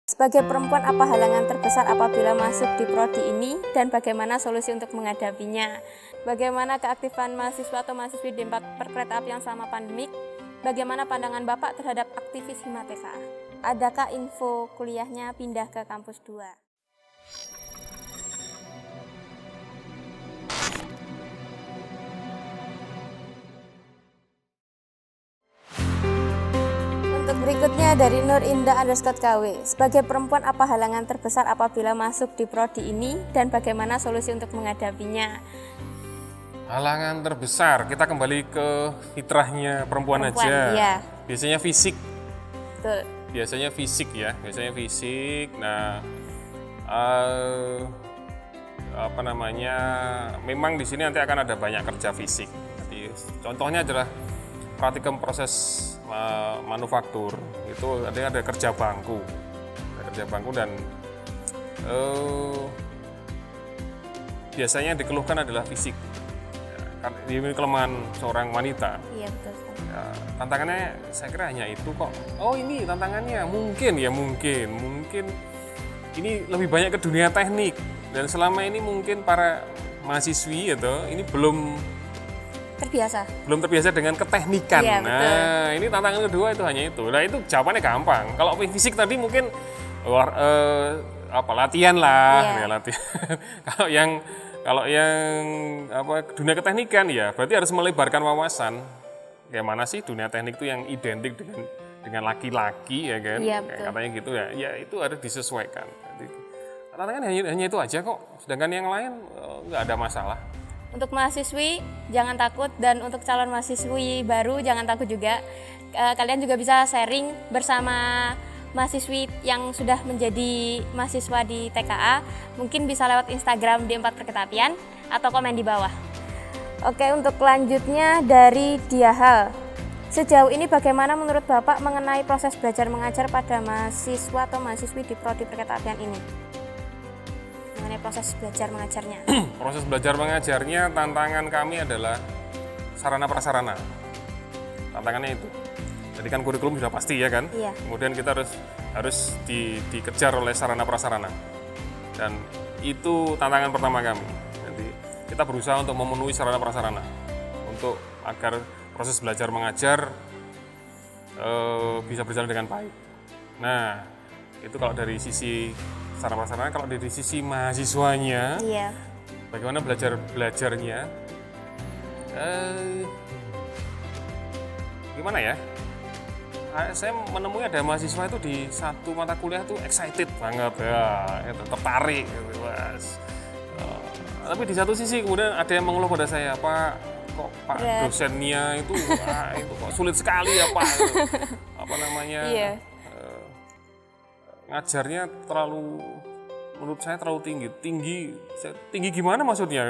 Sebagai perempuan, apa halangan terbesar apabila masuk di prodi ini dan bagaimana solusi untuk menghadapinya? Bagaimana keaktifan mahasiswa atau mahasiswi di 4 perkeretaapian selama pandemik? Bagaimana pandangan Bapak terhadap aktivis Himateka? Adakah info kuliahnya pindah ke kampus 2? Untuk berikutnya dari Nur Indah _KW. Sebagai perempuan, apa halangan terbesar apabila masuk di prodi ini dan bagaimana solusi untuk menghadapinya? Halangan terbesar, kita kembali ke fitrahnya perempuan aja. Iya. Biasanya fisik. Betul. Biasanya fisik ya, biasanya fisik. Nah, memang di sini nanti akan ada banyak kerja fisik. Jadi, contohnya adalah praktikum proses manufaktur. Itu ada kerja bangku, dan biasanya dikeluhkan adalah fisik. Ini kelemahan seorang wanita. Iya, betul. Ya, tantangannya saya kira hanya itu kok. Oh, ini tantangannya mungkin ini lebih banyak ke dunia teknik, dan selama ini mungkin para mahasiswi ini belum terbiasa dengan keteknikan. Iya, Nah, ini tantangan kedua itu hanya itu. Nah, itu jawabannya gampang. Kalau fisik tadi mungkin latihan lah, Iya. ya latihan. Kalau yang dunia keteknikan ya berarti harus melebarkan wawasan. Bagaimana sih dunia teknik itu yang identik dengan laki-laki, ya kan? Iya, Kayak betul. katanya gitu ya. Ya itu harus disesuaikan. Jadi, tantangan hanya itu aja kok. Sedangkan yang lain nggak ada masalah. Untuk mahasiswi jangan takut, dan untuk calon mahasiswi baru jangan takut juga. Kalian juga bisa sharing bersama mahasiswi yang sudah menjadi mahasiswa di TKA. Mungkin bisa lewat Instagram di 4 perkeretaapian atau komen di bawah. Oke, untuk selanjutnya dari Diahal. Sejauh ini bagaimana menurut Bapak mengenai proses belajar mengajar pada mahasiswa atau mahasiswi di prodi perkeretaapian ini? Mengenai proses belajar mengajarnya. Proses belajar mengajarnya, tantangan kami adalah sarana prasarana. Tantangannya itu. Jadi kan kurikulum sudah pasti, ya kan? Iya. Kemudian kita harus dikejar oleh sarana prasarana. Dan itu tantangan pertama kami. Jadi kita berusaha untuk memenuhi sarana prasarana untuk agar proses belajar mengajar bisa berjalan dengan baik. Nah, itu kalau dari sisi sarana prasarana. Kalau dari sisi mahasiswanya, Iya. bagaimana belajarnya? Gimana ya? Saya menemui ada mahasiswa itu di satu mata kuliah itu excited banget ya, tertarik gitu, Mas. Tapi di satu sisi kemudian ada yang mengeluh pada saya, Pak, kok Pak dosennya itu kok sulit sekali ya, Pak. Iya. Ngajarnya menurut saya terlalu tinggi gimana maksudnya?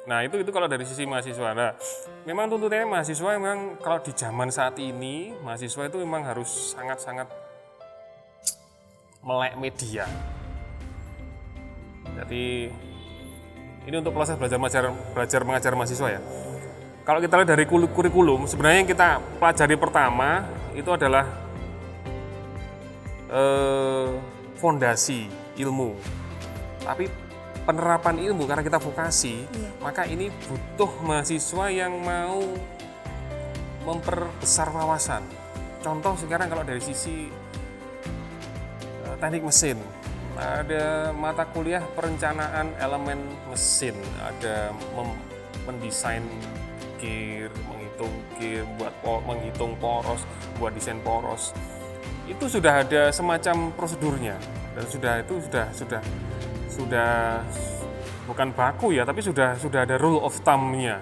Nah, itu kalau dari sisi mahasiswa. Nah, memang tuntutannya mahasiswa memang kalau di zaman saat ini, mahasiswa itu memang harus sangat-sangat melek media. Jadi ini untuk proses belajar mengajar mahasiswa ya. Kalau kita lihat dari kurikulum, sebenarnya yang kita pelajari pertama itu adalah fondasi ilmu. Tapi penerapan ilmu, karena kita vokasi, maka ini butuh mahasiswa yang mau memperbesar wawasan. Contoh sekarang kalau dari sisi teknik mesin, ada mata kuliah perencanaan elemen mesin, ada mendesain gear, menghitung poros, buat desain poros. Itu sudah ada semacam prosedurnya, dan sudah bukan baku ya, tapi sudah ada rule of thumb-nya.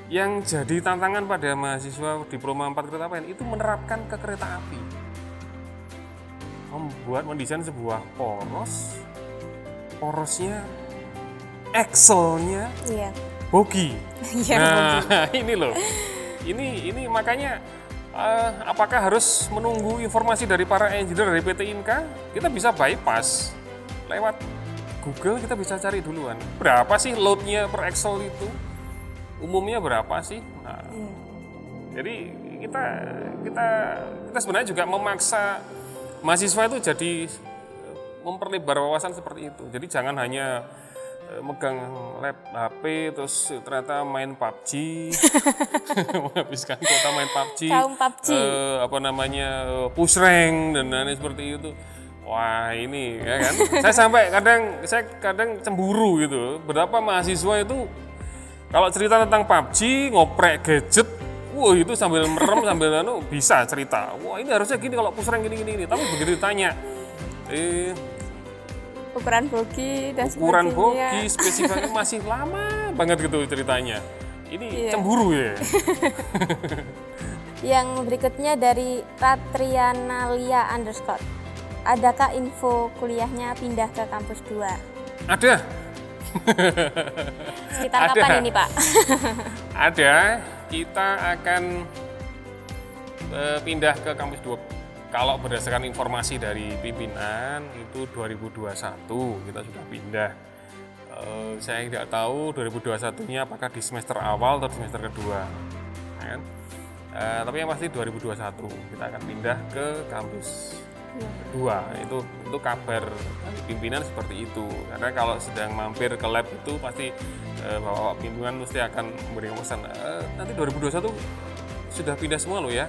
Yang jadi tantangan pada mahasiswa diploma 4 kereta apian itu menerapkan ke kereta api. Mendesain sebuah porosnya, axle-nya bogi. Nah, ini loh. Ini makanya apakah harus menunggu informasi dari para engineer dari PT Inka? Kita bisa bypass lewat Google, kita bisa cari duluan. Berapa sih load-nya per axle itu? Umumnya berapa sih? Nah, jadi kita sebenarnya juga memaksa mahasiswa itu jadi memperlebar wawasan seperti itu. Jadi jangan hanya megang lab HP terus ternyata main PUBG, menghabiskan kuota main PUBG, Kaum PUBG. Push rank dan lain seperti itu. Wah ini ya kan, saya kadang cemburu gitu. Berapa mahasiswa itu kalau cerita tentang PUBG, ngoprek gadget, wah itu sambil merem sambil bisa cerita. Wah ini harusnya gini kalau push rank gini. Tapi begitu ditanya, ukuran bogi dan ukuran sebagainya. bogi spesifiknya masih lama banget gitu ceritanya. Ini cemburu ya. Yang berikutnya dari Tatrianalia _ adakah info kuliahnya pindah ke kampus 2? Ada. Sekitar kapan ini Pak? Ada, kita akan pindah ke kampus 2. Kalau berdasarkan informasi dari pimpinan itu 2021 kita sudah pindah. Saya tidak tahu 2021-nya apakah di semester awal atau di semester kedua. Ya kan? Tapi yang pasti 2021 kita akan pindah ke kampus 2. Itu kabar dari pimpinan seperti itu. Karena kalau sedang mampir ke lab itu pasti bapak pimpinan mesti akan memberikan pesan nanti 2021 sudah pindah semua loh ya.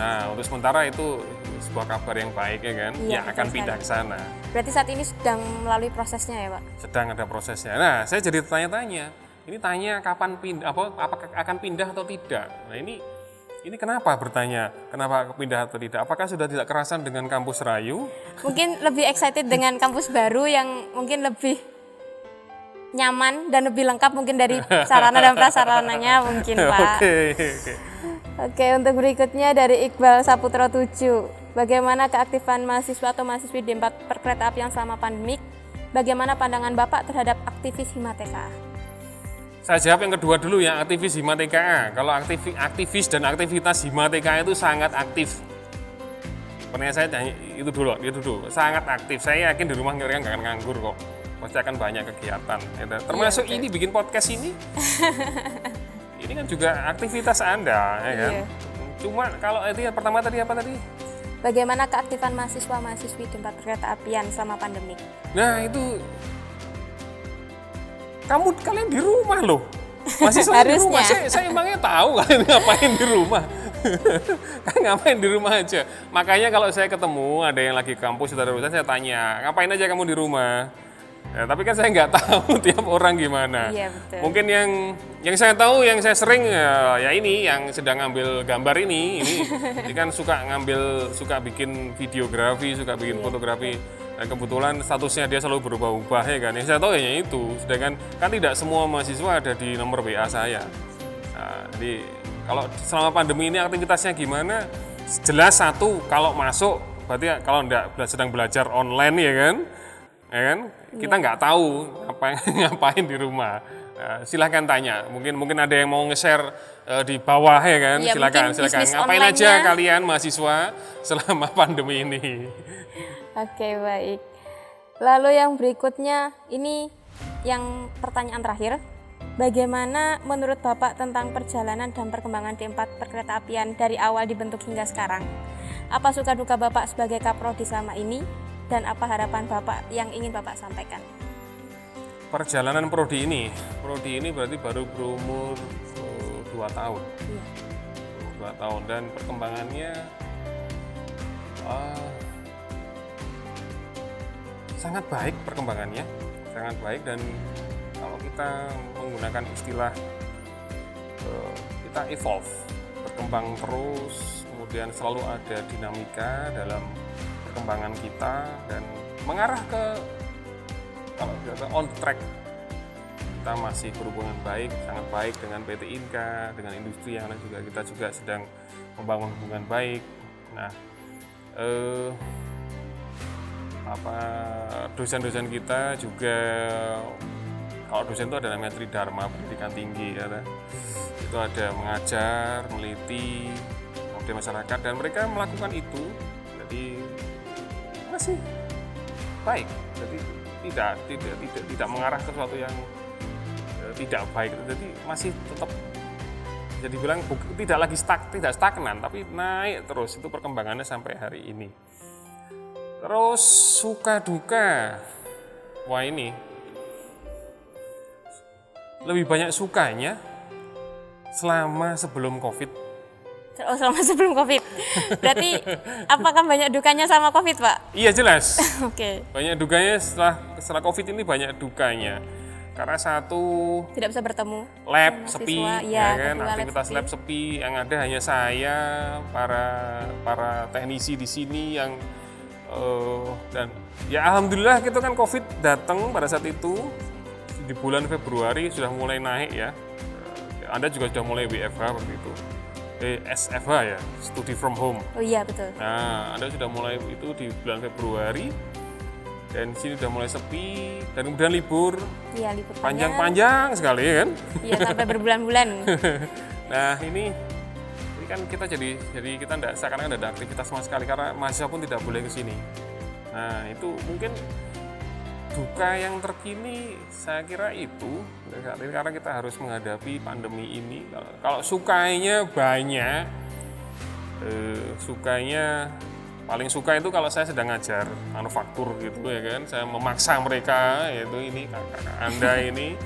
Nah, untuk sementara itu sebuah kabar yang baik ya kan, Iya, akan pindah ke sana. Berarti saat ini sedang melalui prosesnya ya Pak? Sedang ada prosesnya. Nah, saya jadi tanya-tanya. Ini tanya kapan pindah, apakah akan pindah atau tidak. Nah, ini kenapa bertanya, kenapa pindah atau tidak? Apakah sudah tidak kerasan dengan kampus Rayu? Mungkin lebih excited dengan kampus baru yang mungkin lebih nyaman dan lebih lengkap mungkin dari sarana dan prasarananya mungkin Pak. Oke, untuk berikutnya dari Iqbal Saputra 7. Bagaimana keaktifan mahasiswa atau mahasiswi di 4 perkeretaapian selama pandemik? Bagaimana pandangan Bapak terhadap aktivis Himateka? Saya jawab yang kedua dulu ya, aktivis Himateka. Kalau aktivis dan aktivitas Himateka itu sangat aktif. Pertanyaan saya itu dulu, sangat aktif. Saya yakin di rumah mereka nggak akan nganggur kok. Pasti akan banyak kegiatan. Termasuk ini bikin podcast ini. Ini kan juga aktivitas Anda, ya kan? Iya. Cuma kalau itu yang pertama tadi apa tadi? Bagaimana keaktifan mahasiswa-mahasiswi di 4 perkeretaapian selama pandemik? Nah itu, kalian di rumah loh, mahasiswa di rumah. Saya emangnya tahu kalian ngapain di rumah. Kan ngapain di rumah aja. Makanya kalau saya ketemu ada yang lagi kampus sudah urusan, saya tanya, ngapain aja kamu di rumah? Ya, tapi kan saya nggak tahu tiap orang gimana. Iya, betul. Mungkin yang saya tahu, yang saya sering ya ini yang sedang ngambil gambar ini kan suka bikin videografi, suka bikin fotografi. Dan kebetulan statusnya dia selalu berubah-ubah ya kan. Yang saya tahu ya itu. Sedangkan kan tidak semua mahasiswa ada di nomor WA saya. Nah, jadi kalau selama pandemi ini aktivitasnya gimana? Jelas satu, kalau masuk berarti kalau sedang belajar online ya kan. Kita nggak tahu ngapain di rumah. Silahkan tanya, mungkin ada yang mau nge-share di bawah ya kan. Ya, silakan ngapain aja kalian mahasiswa selama pandemi ini. Oke, baik. Lalu yang berikutnya ini yang pertanyaan terakhir. Bagaimana menurut Bapak tentang perjalanan dan perkembangan D4 perkeretaapian dari awal dibentuk hingga sekarang? Apa suka duka Bapak sebagai kaprodi selama ini? Dan apa harapan Bapak yang ingin Bapak sampaikan? Perjalanan prodi ini berarti baru berumur 2 tahun. Iya. 2 tahun dan perkembangannya sangat baik perkembangannya, sangat baik. Dan kalau kita menggunakan istilah kita evolve, berkembang terus, kemudian selalu ada dinamika dalam perkembangan kita dan mengarah ke on track. Kita masih berhubungan baik, sangat baik dengan PT Inka, dengan industri yang lain juga kita juga sedang membangun hubungan baik. Nah, dosen-dosen kita juga, kalau dosen itu ada namanya Tridharma, pendidikan tinggi ya. Itu ada mengajar, meneliti, kemudian masyarakat, dan mereka melakukan itu. Jadi masih baik, jadi tidak mengarah ke sesuatu yang tidak baik. Jadi masih tetap, jadi bilang tidak lagi tidak stagnan, tapi naik terus. Itu perkembangannya sampai hari ini. Terus suka duka, wah ini lebih banyak sukanya selama sebelum COVID. Oh, selama sebelum COVID. Berarti apakah banyak dukanya sama COVID, Pak? Iya jelas. Oke. Banyak dukanya setelah COVID ini banyak dukanya. Karena satu, tidak bisa bertemu. Lab mahasiswa, sepi, ya, kan? Aktivitas lab sepi. Yang ada hanya saya, para teknisi di sini yang dan ya alhamdulillah gitu kan COVID datang pada saat itu di bulan Februari sudah mulai naik ya. Anda juga sudah mulai WFH seperti itu. SFH ya, study from home. Oh iya betul. Nah, Anda sudah mulai itu di bulan Februari dan di sini sudah mulai sepi dan kemudian libur. Iya, libur panjang sekali kan? Iya, sampai berbulan-bulan. Nah, ini kan kita jadi kita enggak seakan-akan ada aktivitas sama sekali karena mahasiswa pun tidak boleh ke sini. Nah, itu mungkin duka yang terkini saya kira itu karena kita harus menghadapi pandemi ini. Kalau sukanya banyak, paling suka itu kalau saya sedang ngajar manufaktur gitu ya kan, saya memaksa mereka, yaitu ini kakak Anda ini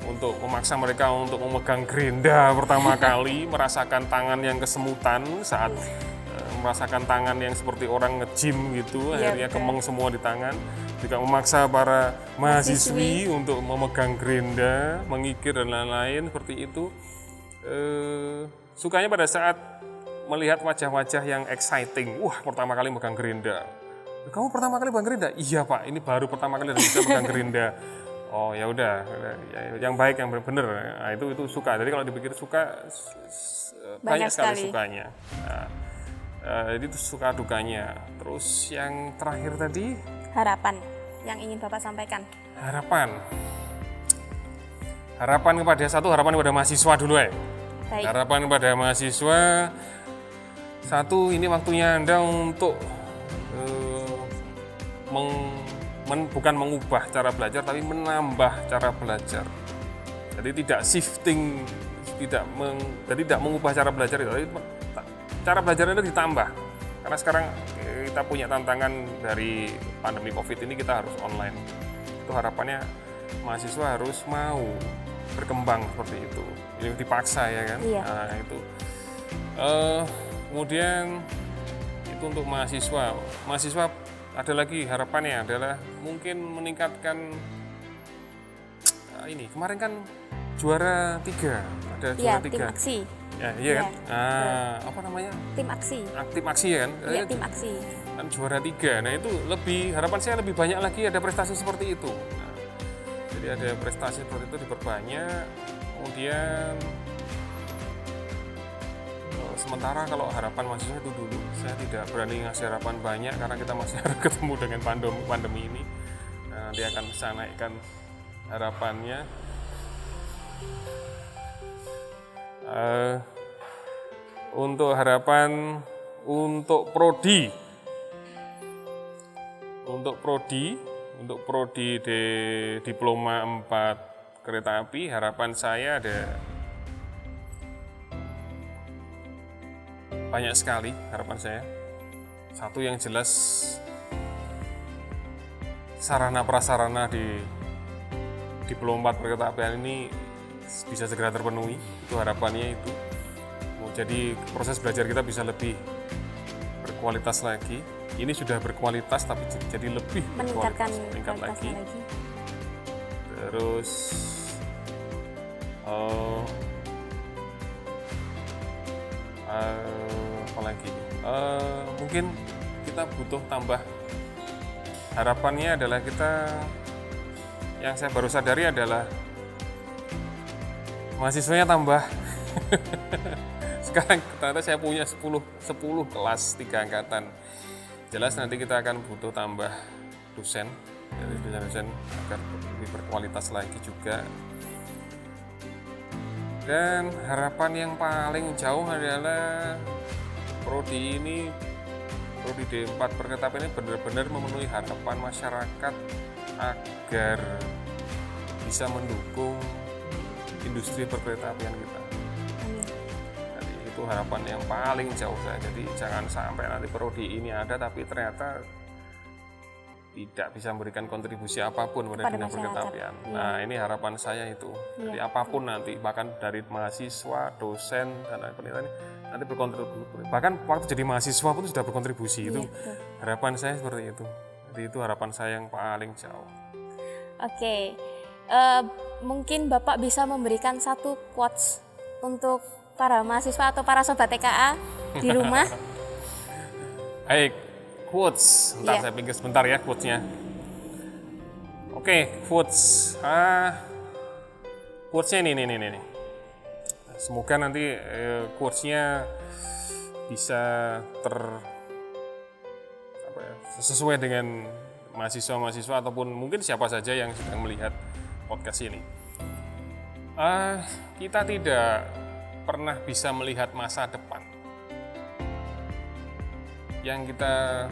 untuk memaksa mereka untuk memegang gerinda pertama kali, merasakan tangan yang kesemutan saat merasakan tangan yang seperti orang nge-gym gitu, akhirnya kemeng semua di tangan. Juga memaksa para mahasiswi untuk memegang gerinda, mengikir dan lain-lain seperti itu. Sukanya pada saat melihat wajah-wajah yang exciting. Wah, pertama kali megang gerinda. Kamu pertama kali megang gerinda? Iya Pak, ini baru pertama kali bisa megang gerinda. Oh ya udah, yang baik yang benar. Nah, itu suka. Jadi kalau dipikir suka banyak sekali sukanya. Nah, jadi itu suka dukanya. Terus yang terakhir tadi. Harapan yang ingin Bapak sampaikan. Harapan kepada mahasiswa dulu ya. Baik. Harapan kepada mahasiswa, satu, ini waktunya Anda untuk bukan mengubah cara belajar, tapi menambah cara belajar. Jadi tidak shifting, jadi tidak mengubah cara belajar itu, tapi cara belajar Anda ditambah. Karena sekarang kita punya tantangan dari pandemi COVID ini, kita harus online. Itu harapannya mahasiswa harus mau berkembang seperti itu. Ini dipaksa ya kan? Iya. Nah, itu. Kemudian itu untuk mahasiswa. Mahasiswa ada lagi harapannya adalah mungkin meningkatkan ini. Kemarin kan juara 3, ada juara 3. Tim aksi. Ya, iya kan? Apa namanya? Tim aksi. Tim aksi ya kan? Iya, tim aksi. Kan juara 3. Nah itu harapan saya lebih banyak lagi ada prestasi seperti itu. Nah, jadi ada prestasi seperti itu diperbanyak. Kemudian sementara kalau harapan mahasiswa itu dulu, saya tidak berani ngasih harapan banyak karena kita masih harus ketemu dengan pandemi ini. Nah, nanti akan saya naikkan harapannya. Untuk harapan untuk prodi di diploma 4 kereta api, harapan saya ada banyak sekali harapan saya. Satu yang jelas, sarana prasarana di diploma 4 kereta apian ini bisa segera terpenuhi, itu harapannya itu. Jadi proses belajar kita bisa lebih berkualitas lagi. Ini sudah berkualitas tapi jadi lebih meningkat lagi. Terus apa lagi? Mungkin kita butuh tambah. Harapannya adalah yang saya baru sadari adalah mahasiswanya tambah. Sekarang ternyata saya punya 10 kelas 3 angkatan. Jelas nanti kita akan butuh tambah dosen, dari dosen agar lebih berkualitas lagi juga. Dan harapan yang paling jauh adalah prodi D4 perkereta ini benar-benar memenuhi harapan masyarakat agar bisa mendukung industri perkeretaapian kita. Jadi itu harapan yang paling jauh saya. Jadi jangan sampai nanti prodi ini ada tapi ternyata tidak bisa memberikan kontribusi apapun pada dunia perkereta-apian. Nah, ini harapan saya itu. Jadi apapun nanti, bahkan dari mahasiswa, dosen, dan penelitian nanti berkontribusi. Bahkan waktu jadi mahasiswa pun sudah berkontribusi. Itu harapan saya seperti itu. Jadi itu harapan saya yang paling jauh. Oke, mungkin Bapak bisa memberikan satu quotes untuk para mahasiswa atau para sobat TKA di rumah. Baik. Quotes, ntar saya pikir sebentar ya quotes-nya. Oke, quotes. Quotes-nya ini. Semoga nanti quotes-nya bisa sesuai dengan mahasiswa-mahasiswa ataupun mungkin siapa saja yang sedang melihat podcast ini. Kita tidak pernah bisa melihat masa depan. Yang kita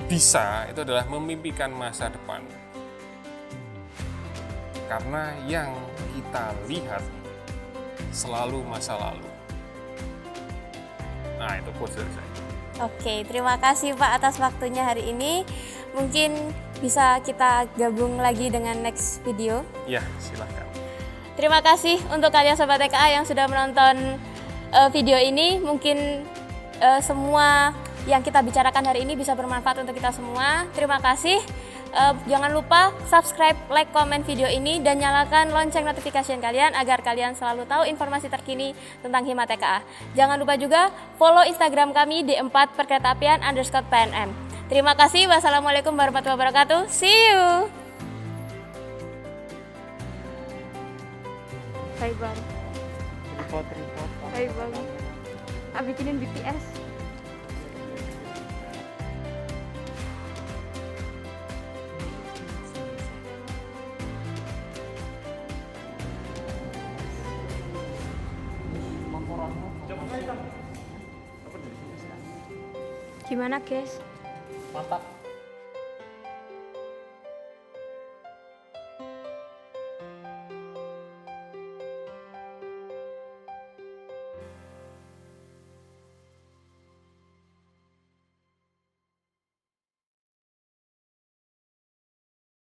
bisa itu adalah memimpikan masa depan. Karena yang kita lihat selalu masa lalu. Nah, itu quotes dari saya. Oke, terima kasih Pak atas waktunya hari ini. Mungkin bisa kita gabung lagi dengan next video. Ya, silahkan. Terima kasih untuk kalian Sobat TKA yang sudah menonton video ini. Mungkin semua yang kita bicarakan hari ini bisa bermanfaat untuk kita semua. Terima kasih. Jangan lupa subscribe, like, komen video ini, dan nyalakan lonceng notification kalian agar kalian selalu tahu informasi terkini tentang Hima TKA. Jangan lupa juga follow Instagram kami di D4perkeretaapian_PNM. Terima kasih. Wassalamualaikum warahmatullahi wabarakatuh. See you. Hai Bang. Report. Hai Bang. Bikinin BTS. Gimana guys? Mantap.